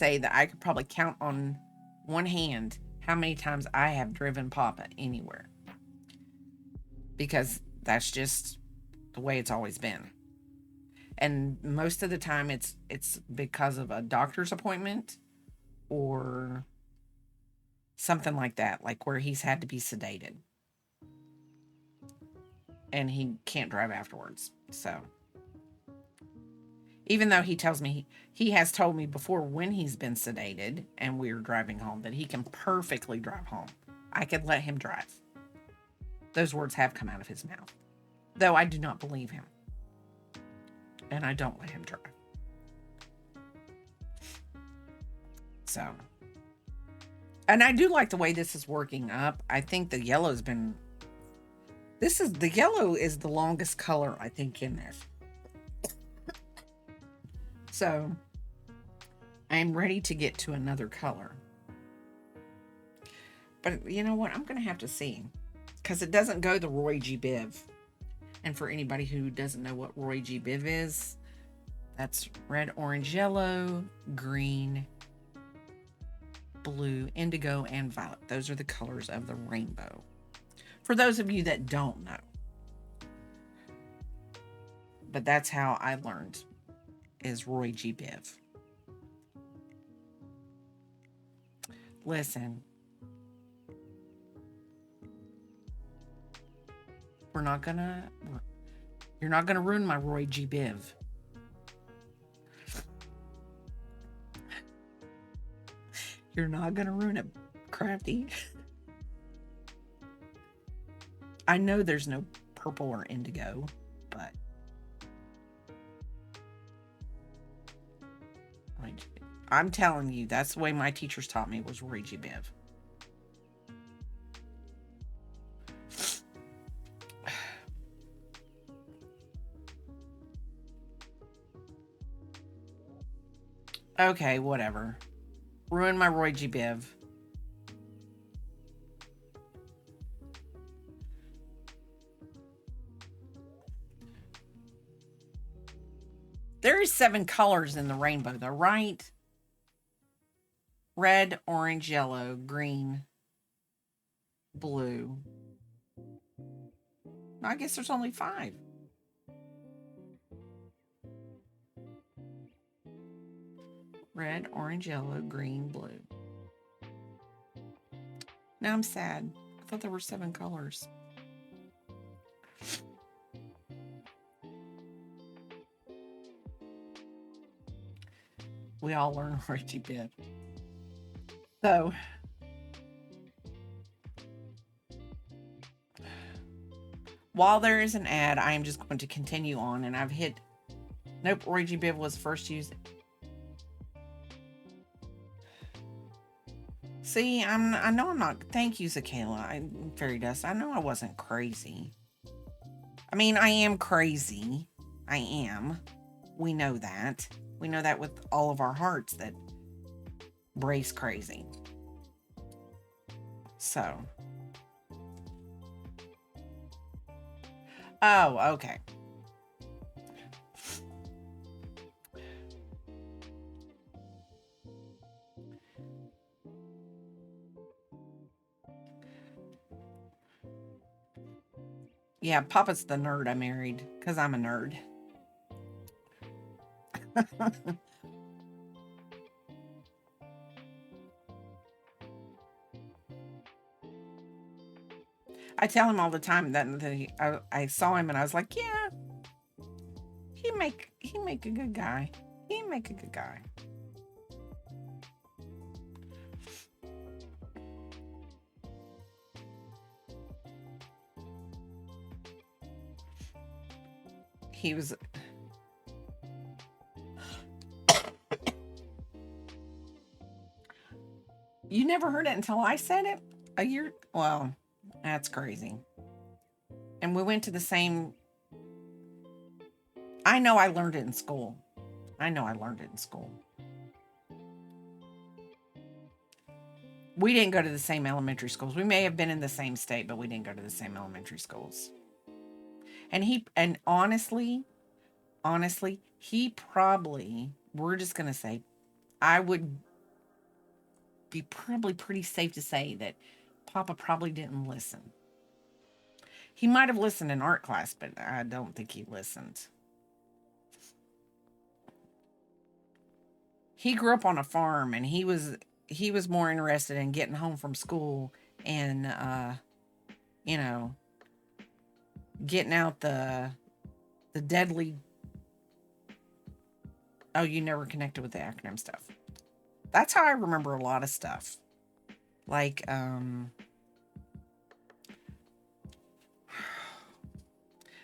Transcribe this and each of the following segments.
say that I could probably count on one hand how many times I have driven Papa anywhere, because that's just the way it's always been. And most of the time it's because of a doctor's appointment or something like that, like where he's had to be sedated and he can't drive afterwards. So even though he tells me he has told me before when he's been sedated and we are driving home that he can perfectly drive home. I could let him drive. Those words have come out of his mouth, though I do not believe him, and I don't let him drive. So, and I do like the way this is working up. I think the yellow's been. The yellow is the longest color I think in this. So I'm ready to get to another color. But you know what? I'm going to have to see, because it doesn't go the Roy G. Biv. And for anybody who doesn't know what Roy G. Biv is, that's red, orange, yellow, green, blue, indigo, and violet. Those are the colors of the rainbow. For those of you that don't know. But that's how I learned, is Roy G. Biv. Listen, we're not gonna, you're not gonna ruin my Roy G. Biv. You're not gonna ruin it, Crafty. I know there's no purple or indigo, but I'm telling you, that's the way my teachers taught me, was Roy G. Biv. Okay, whatever. Ruin my Roy G. Biv. There is 7 colors in the rainbow, though, right? Red, orange, yellow, green, blue. I guess there's only 5. Red, orange, yellow, green, blue. Now I'm sad. I thought there were 7 colors. We all learn Roy G. Biv. So, while there is an ad, I am just going to continue on, and I've hit. Nope, Roy G. Biv was first used. See, I know I'm not. Thank you, Zakayla. Fairy Dust. I know I wasn't crazy. I mean, I am crazy. I am. We know that. We know that with all of our hearts, that Bray's crazy. So. Oh, okay. Yeah, Papa's the nerd I married, because I'm a nerd. I tell him all the time that I saw him and I was like, yeah, he make a good guy. He make a good guy. He was. You never heard it until I said it? A year? Well, that's crazy. And we went to the same. I know I learned it in school. I know I learned it in school. We didn't go to the same elementary schools. We may have been in the same state, but we didn't go to the same elementary schools. And honestly, he probably, we're just going to say, I would be probably pretty safe to say that Papa probably didn't listen. He might have listened in art class, but I don't think he listened. He grew up on a farm, and he was more interested in getting home from school and you know getting out the deadly. Oh, you never connected with the acronym stuff. That's how I remember a lot of stuff. Like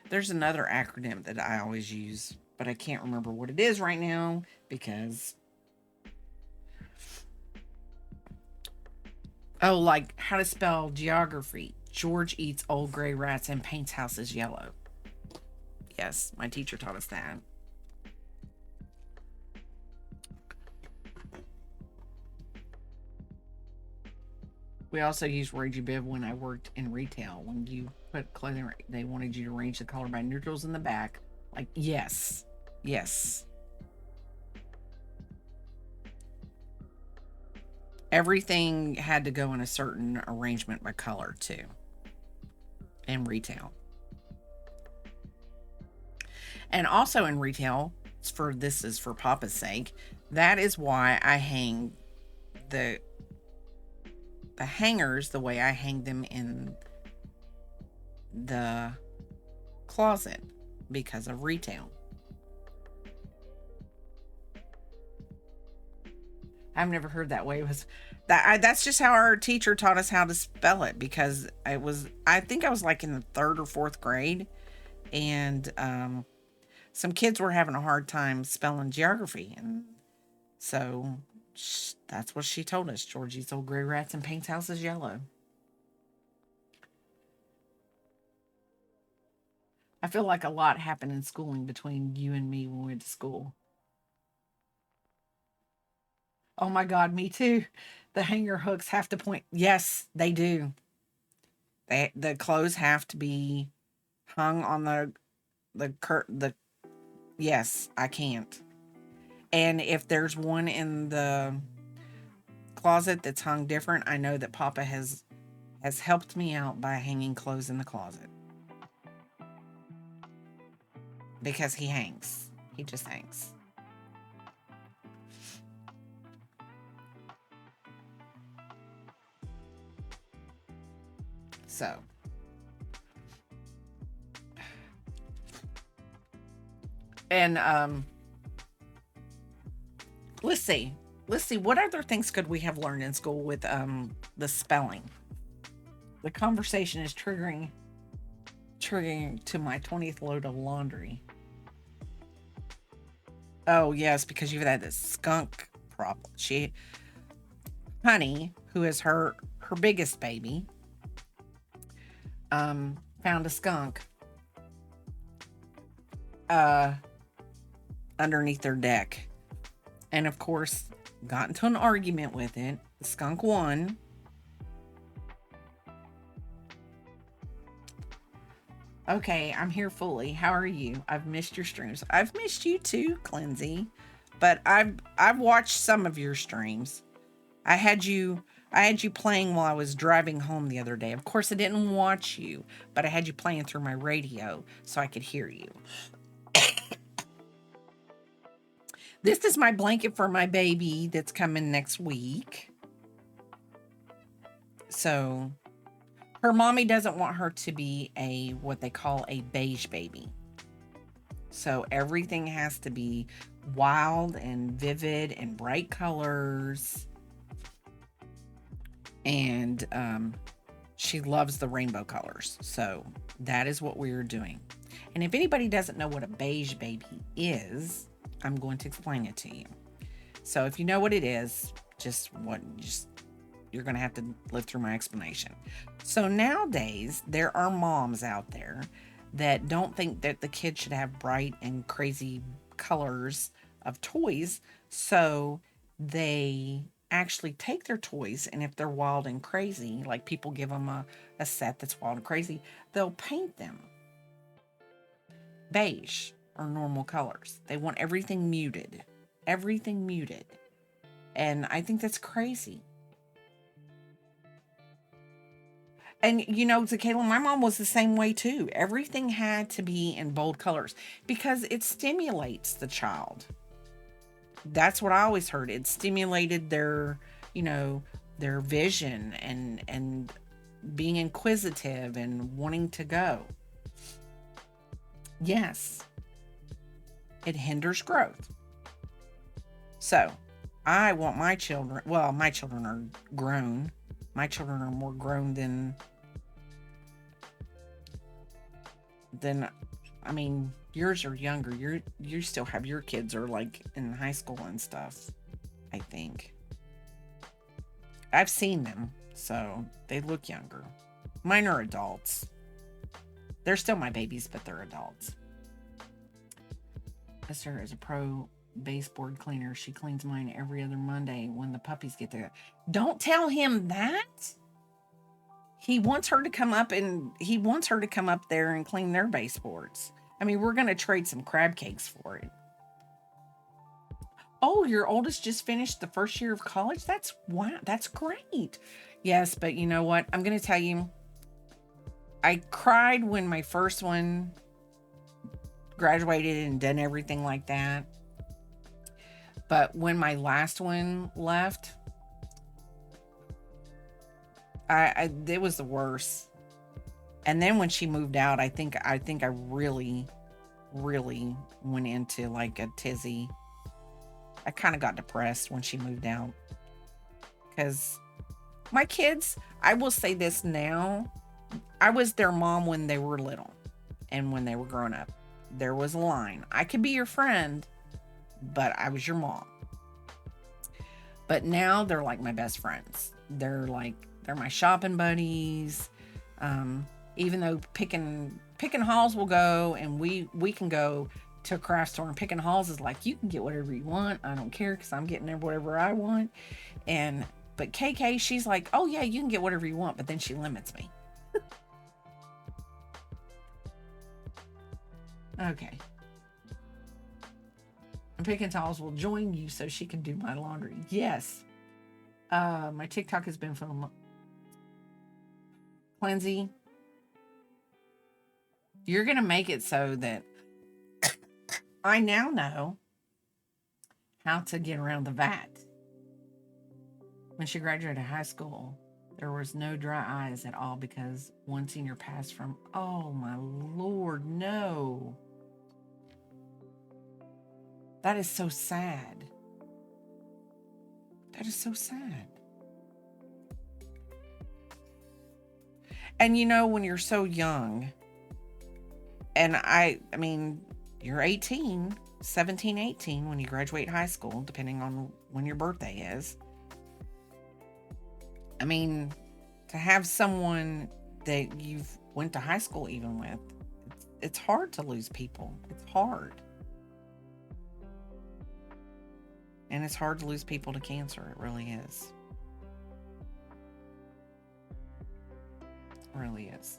there's another acronym that I always use, but I can't remember what it is right now because oh, like how to spell geography. George eats old gray rats and paints houses yellow. Yes, my teacher taught us that. We also used Ragey Bib when I worked in retail. When you put clothing, they wanted you to arrange the color by neutrals in the back. Like, yes, yes. Everything had to go in a certain arrangement by color, too, in retail. And also in retail, this is for Papa's sake, that is why I hang the hangers the way I hang them in the closet because of retail. I've never heard that way. It was that's just how our teacher taught us how to spell it because I think I was like in the third or fourth grade, and some kids were having a hard time spelling geography, and so that's what she told us. Georgie's old gray rats and paints houses yellow. I feel like a lot happened in schooling between you and me when we went to school. Oh my God, me too. The hanger hooks have to point. Yes, they do. The clothes have to be hung on the. Yes, I can't. And if there's one in the closet that's hung different, I know that Papa has helped me out by hanging clothes in the closet because he hangs. He just hangs. So, and let's see. Let's see what other things could we have learned in school with the spelling. The conversation is triggering to my 20th load of laundry. Oh, yes, because you've had this skunk problem. Honey, who is her biggest baby, found a skunk uh underneath their deck. And of course, got into an argument with it. The skunk won. Okay, I'm here fully. How are you? I've missed your streams. I've missed you too, Clinzy. But I've watched some of your streams. I had you playing while I was driving home the other day. Of course, I didn't watch you, but I had you playing through my radio so I could hear you. This is my blanket for my baby that's coming next week. So her mommy doesn't want her to be what they call a beige baby. So everything has to be wild and vivid and bright colors. And she loves the rainbow colors. So that is what we're doing. And if anybody doesn't know what a beige baby is, I'm going to explain it to you. So if you know what it is, you're going to have to live through my explanation. So nowadays, there are moms out there that don't think that the kid should have bright and crazy colors of toys. So they actually take their toys, and if they're wild and crazy, like people give them a set that's wild and crazy, they'll paint them beige or normal colors. They want everything muted. Everything muted. And I think that's crazy. And Zakayla, my mom was the same way too. Everything had to be in bold colors because it stimulates the child. That's what I always heard. It stimulated you know, their vision and being inquisitive and wanting to go. Yes, it hinders growth. So, I want my children, well, my children are grown. My children are more grown than I mean, yours are younger. You still have your kids are like in high school and stuff, I think. I've seen them, so they look younger. Mine are adults. They're still my babies, but they're adults. Esther is a pro baseboard cleaner. She cleans mine every other Monday when the puppies get there. Don't tell him that. He wants her to come up there and clean their baseboards. I mean, we're going to trade some crab cakes for it. Oh, your oldest just finished the first year of college? That's wow, that's great. Yes, but you know what? I'm going to tell you, I cried when my first one graduated and done everything like that. But when my last one left, it was the worst. And then when she moved out, I think I really, really went into like a tizzy. I kind of got depressed when she moved out because my kids, I will say this now, I was their mom when they were little and when they were growing up. There was a line. I could be your friend, but I was your mom. But now they're like my best friends. They're my shopping buddies. Even though picking halls will go and we can go to a craft store, and picking halls is like, you can get whatever you want. I don't care because I'm getting whatever I want. But KK, she's like, oh yeah, you can get whatever you want, but then she limits me. Okay. And Picking Towels will join you so she can do my laundry. Yes. My TikTok has been from Lindsay. You're going to make it so that I now know how to get around the vat. When she graduated high school, there was no dry eyes at all because one senior passed from, oh my Lord, no. That is so sad. That is so sad. And when you're so young, and I mean, you're 18, 17, 18 when you graduate high school, depending on when your birthday is. I mean, to have someone that you've went to high school even with, it's hard to lose people. It's hard. And it's hard to lose people to cancer. It really is. It really is.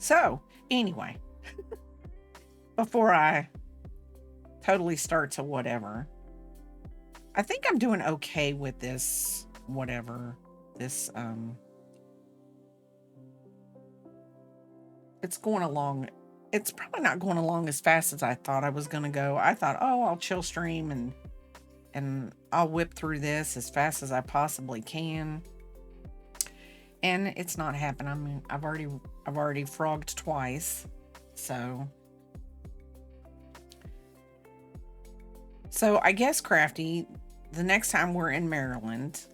So, anyway, before I totally start to whatever, I think I'm doing okay with this, whatever, this, it's going along. It's probably not going along as fast as I thought I was going to go. I thought, oh, I'll chill stream and I'll whip through this as fast as I possibly can. And it's not happening. I mean, I've already frogged twice. So I guess, Crafty, the next time we're in Maryland,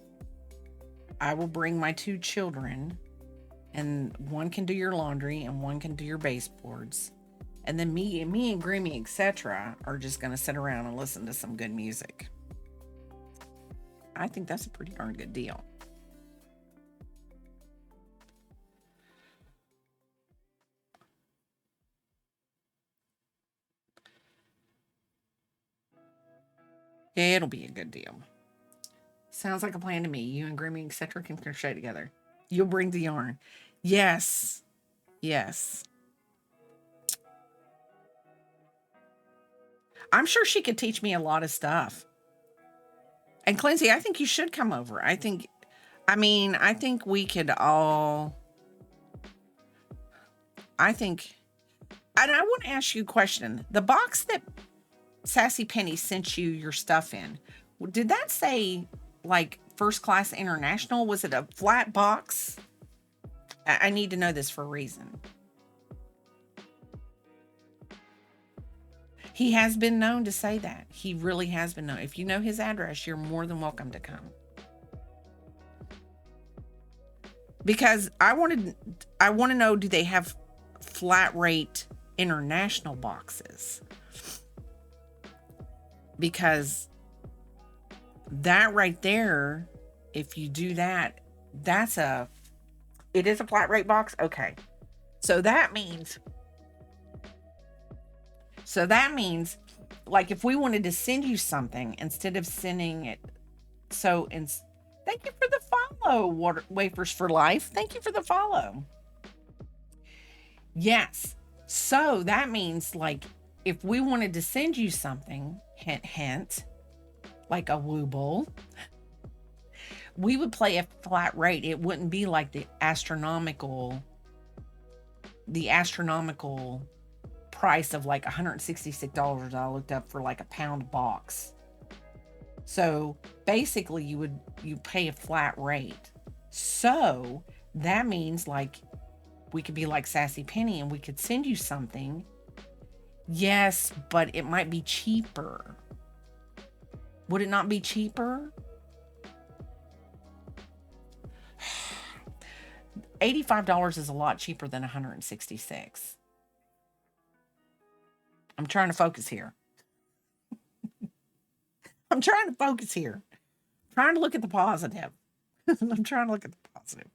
I will bring my 2 children, and one can do your laundry and one can do your baseboards. And then me and Grammy, etc., are just going to sit around and listen to some good music. I think that's a pretty darn good deal. Yeah, it'll be a good deal. Sounds like a plan to me. You and Grammy, etc., can crochet together. You'll bring the yarn. Yes. Yes. I'm sure she could teach me a lot of stuff. And Clancy, I think you should come over. I think we could all, I think, and I want to ask you a question. The box that Sassy Penny sent you your stuff in, did that say like first class international? Was it a flat box? I need to know this for a reason. He has been known to say that. He really has been known. If you know his address, you're more than welcome to come. Because I want to know, do they have flat rate international boxes? Because that right there, if you do that, it is a flat rate box. Okay. So that means like if we wanted to send you something instead of sending it, thank you for the follow, Wafers for Life. Thank you for the follow. Yes. So that means like if we wanted to send you something, hint, hint, like a wooble, we would play a flat rate. It wouldn't be like the astronomical price of like $166 I looked up for like a pound box. So basically you pay a flat rate. So that means like we could be like Sassy Penny and we could send you something. Yes, but it might be cheaper. Would it not be cheaper? $85 is a lot cheaper than $166. I'm trying to focus here. I'm trying to focus here. Trying to look at the positive. I'm trying to look at the positive.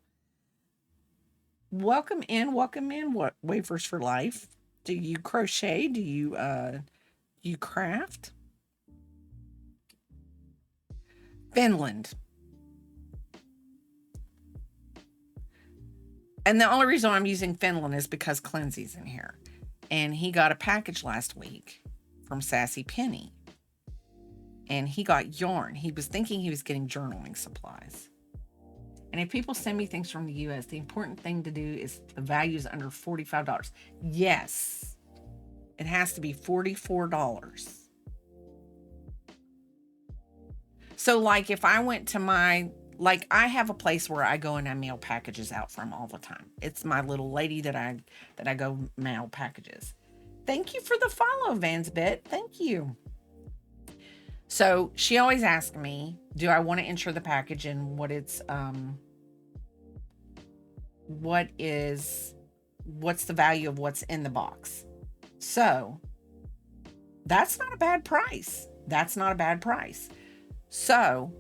Welcome in. What Wafers for Life? Do you crochet? Do you craft? Finland. And the only reason I'm using Finland is because Clancy's in here. And he got a package last week from Sassy Penny. And he got yarn. He was thinking he was getting journaling supplies. And if people send me things from the US, the important thing to do is the value is under $45. Yes, it has to be $44. So like if I went to I have a place where I go and I mail packages out from all the time. It's my little lady that I go mail packages. Thank you for the follow, Vansbit. Thank you. So she always asks me, do I want to insure the package and what's the value of what's in the box? So that's not a bad price. So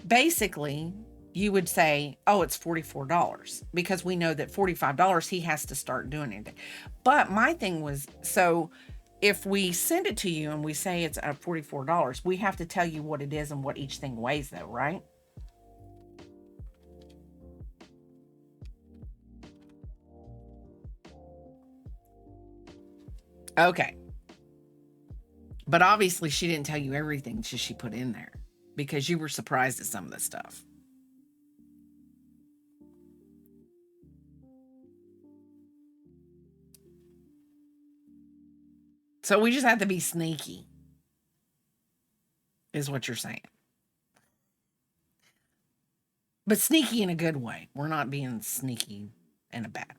basically you would say, oh, it's $44 because we know that $45 he has to start doing anything. But my thing was, so if we send it to you and we say it's $44, we have to tell you what it is and what each thing weighs though, right? Okay. But obviously she didn't tell you everything she put in there because you were surprised at some of the stuff. So we just have to be sneaky, is what you're saying. But sneaky in a good way. We're not being sneaky in a bad way.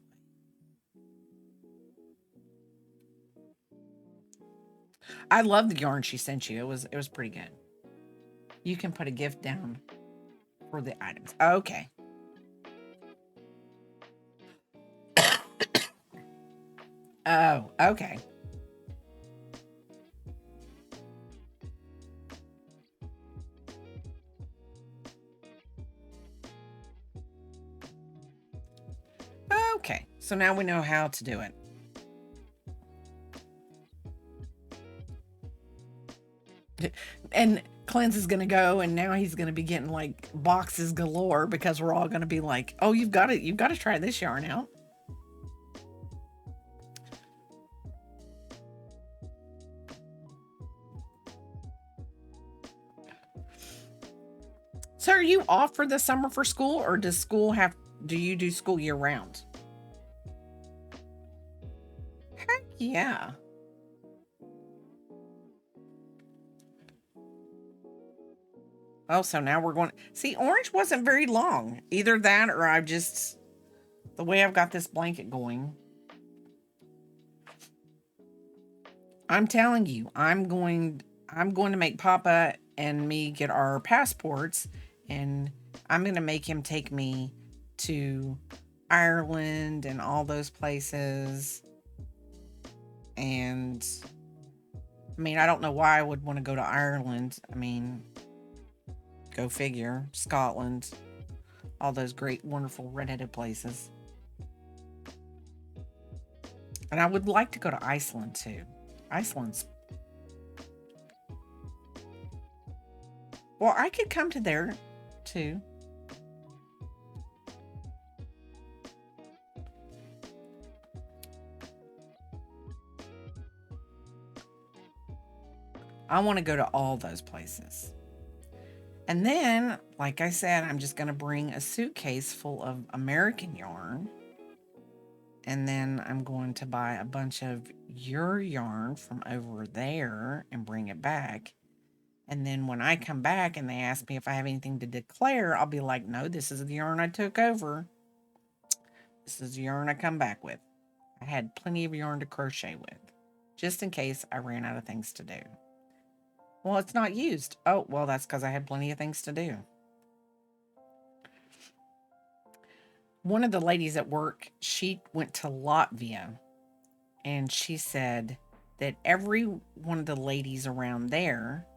I love the yarn she sent you. It was pretty good. You can put a gift down for the items. Okay. Oh, okay. Okay. So now we know how to do it. And Clint's is gonna go, and now he's gonna be getting like boxes galore because we're all gonna be like, "Oh, you've got to try this yarn out." So are you off for the summer for school, or do you do school year round? Heck yeah. Oh, so now we're going. See, orange wasn't very long. Either that or the way I've got this blanket going. I'm telling you, I'm going to make Papa and me get our passports, and I'm going to make him take me to Ireland and all those places. And I mean, I don't know why I would want to go to Ireland. I mean, go figure. Scotland, all those great, wonderful redheaded places. And I would like to go to Iceland too. Iceland's, well, I could come to there too. I want to go to all those places. And then, like I said, I'm just going to bring a suitcase full of American yarn. And then I'm going to buy a bunch of your yarn from over there and bring it back. And then when I come back and they ask me if I have anything to declare, I'll be like, no, this is the yarn I took over. This is the yarn I come back with. I had plenty of yarn to crochet with, just in case I ran out of things to do. Well, it's not used. Oh, well, that's because I had plenty of things to do. One of the ladies at work, she went to Latvia, and she said that every one of the ladies around there,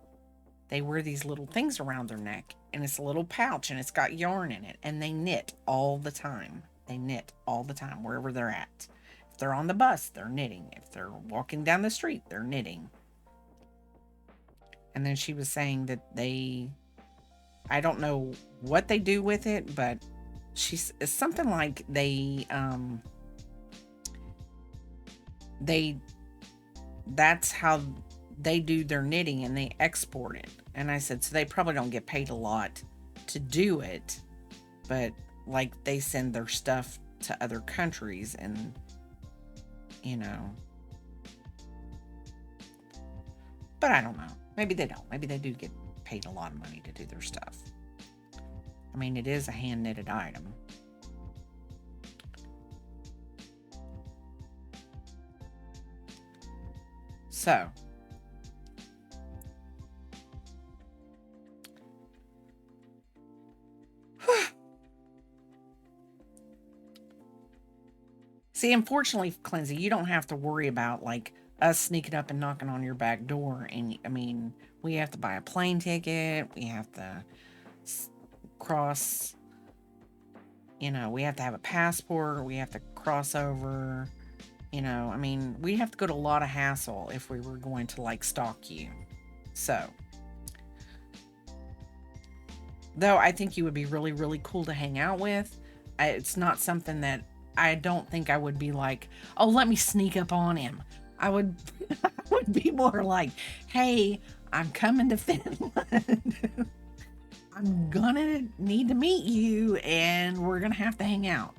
they wear these little things around their neck, and it's a little pouch, and it's got yarn in it, and they knit all the time. They knit all the time, wherever they're at. If they're on the bus, they're knitting. If they're walking down the street, they're knitting. And then she was saying that I don't know what they do with it, but it's something like that's how they do their knitting, and they export it. And I said, so they probably don't get paid a lot to do it, but like they send their stuff to other countries, and but I don't know. Maybe they don't. Maybe they do get paid a lot of money to do their stuff. I mean, it is a hand knitted item. So, see, unfortunately, Clinzy, you don't have to worry about like us sneaking up and knocking on your back door. And I mean, we have to buy a plane ticket. We have to cross, we have to have a passport. We have to cross over. I mean, we have to go to a lot of hassle if we were going to like stalk you. So, though I think you would be really, really cool to hang out with, it's not something that I don't think I would be like, oh, let me sneak up on him. I would, I would be more like, hey, I'm coming to Finland. I'm gonna need to meet you, and we're gonna have to hang out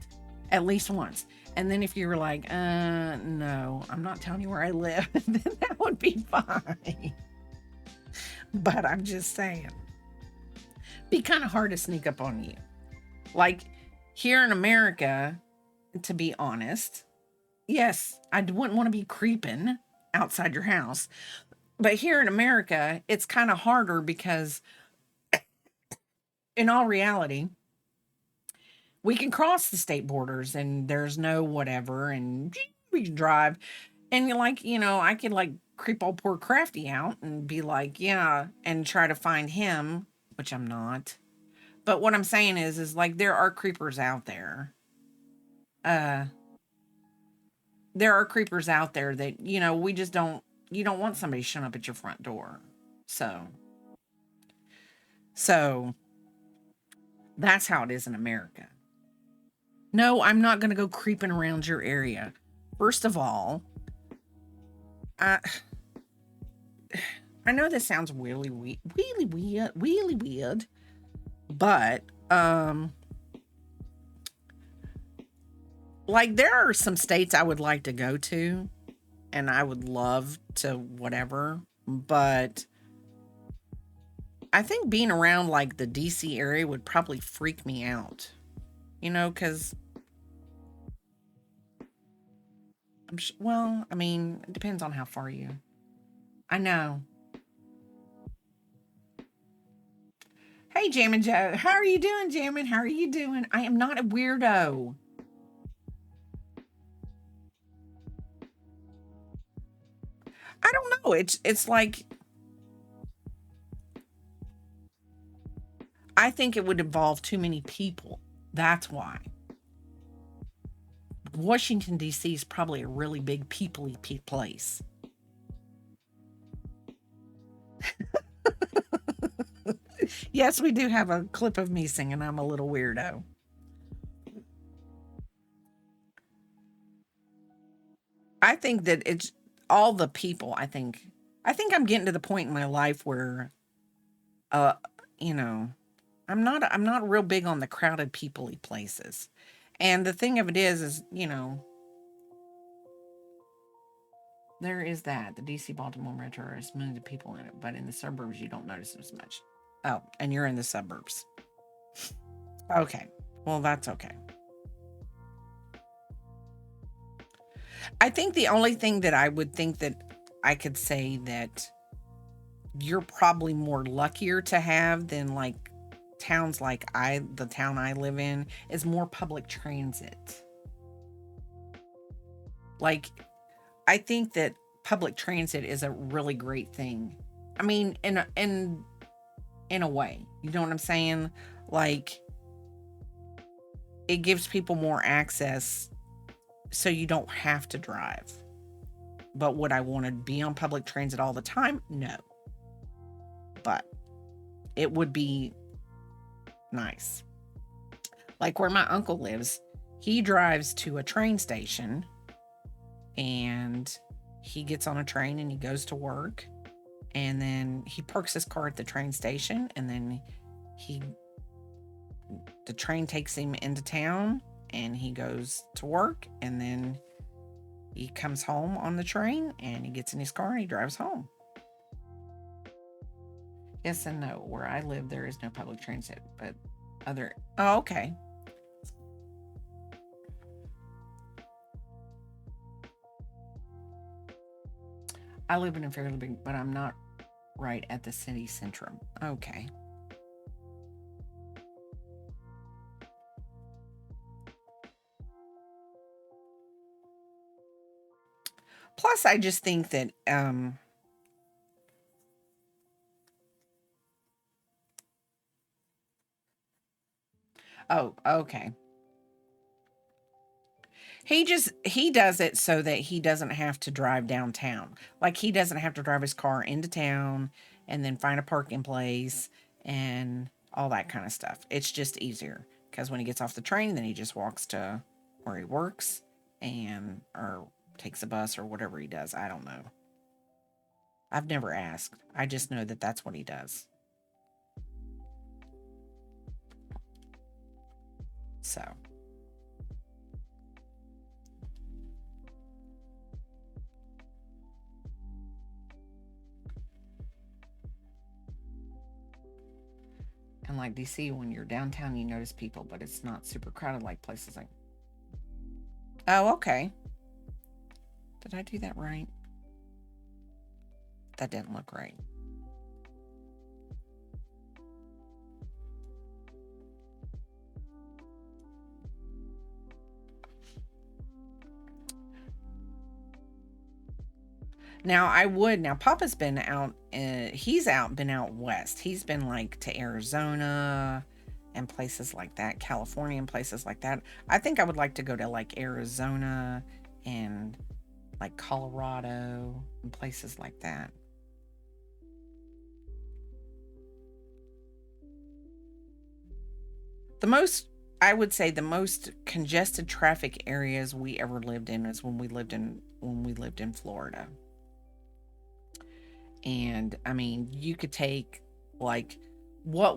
at least once. And then if you were like, no, I'm not telling you where I live, then that would be fine. But I'm just saying, be kind of hard to sneak up on you. Like here in America, to be honest, yes, I wouldn't want to be creeping outside your house. But here in America, it's kind of harder because, in all reality, we can cross the state borders and there's no whatever, and we can drive. And you're like, I could like creep old poor Crafty out and be like, yeah, and try to find him, which I'm not. But what I'm saying is like there are creepers out there. Uh, there are creepers out there that, we just don't, you don't want somebody showing up at your front door. So that's how it is in America. No, I'm not going to go creeping around your area. First of all, I I know this sounds really weird, really weird, But like there are some states I would like to go to and I would love to whatever, but I think being around like the DC area would probably freak me out. Cuz well, I mean, it depends on how far you. I know. Hey, Jammin' Joe. How are you doing, Jammin'? How are you doing? I am not a weirdo. I don't know. It's like I think it would involve too many people. That's why. Washington D.C. is probably a really big peoply place. Yes, we do have a clip of me singing I'm a little weirdo. I think that it's all the people. I think I'm getting to the point in my life where uh you know, I'm not real big on the crowded peoply places. And the thing of it is there is that. The DC Baltimore Metro has millions of people in it, but in the suburbs you don't notice it as much. Oh, and you're in the suburbs. Okay. Well, that's okay. I think the only thing that I would think that I could say that you're probably more luckier to have than like towns like the town I live in is more public transit. Like I think that public transit is a really great thing. I mean, in a way, you know what I'm saying? Like it gives people more access so you don't have to drive. But would I want to be on public transit all the time? No. But it would be nice. Like where my uncle lives, he drives to a train station and he gets on a train and he goes to work and then he parks his car at the train station and then he the train takes him into town and he goes to work and then he comes home on the train and he gets in his car and he drives home. Yes and no. Where I live, there is no public transit, but other. Oh, okay. I live in a fairly big, but I'm not right at the city center. Okay. Plus, I just think that oh, okay. He does it so that he doesn't have to drive downtown. Like he doesn't have to drive his car into town and then find a parking place and all that kind of stuff. It's just easier because when he gets off the train, then he just walks to where he works and or takes a bus or whatever he does. I don't know. I've never asked. I just know that that's what he does. So, and like DC, when you're downtown, you notice people, but it's not super crowded like places like. Oh, okay. Did I do that right? That didn't look right. Now I would. Now Papa's been out. Been out west. He's been like to Arizona and places like that, California and places like that. I think I would like to go to like Arizona and like Colorado and places like that. The most, I would say, the most congested traffic areas we ever lived in is when we lived in Florida. And I mean, you could take like what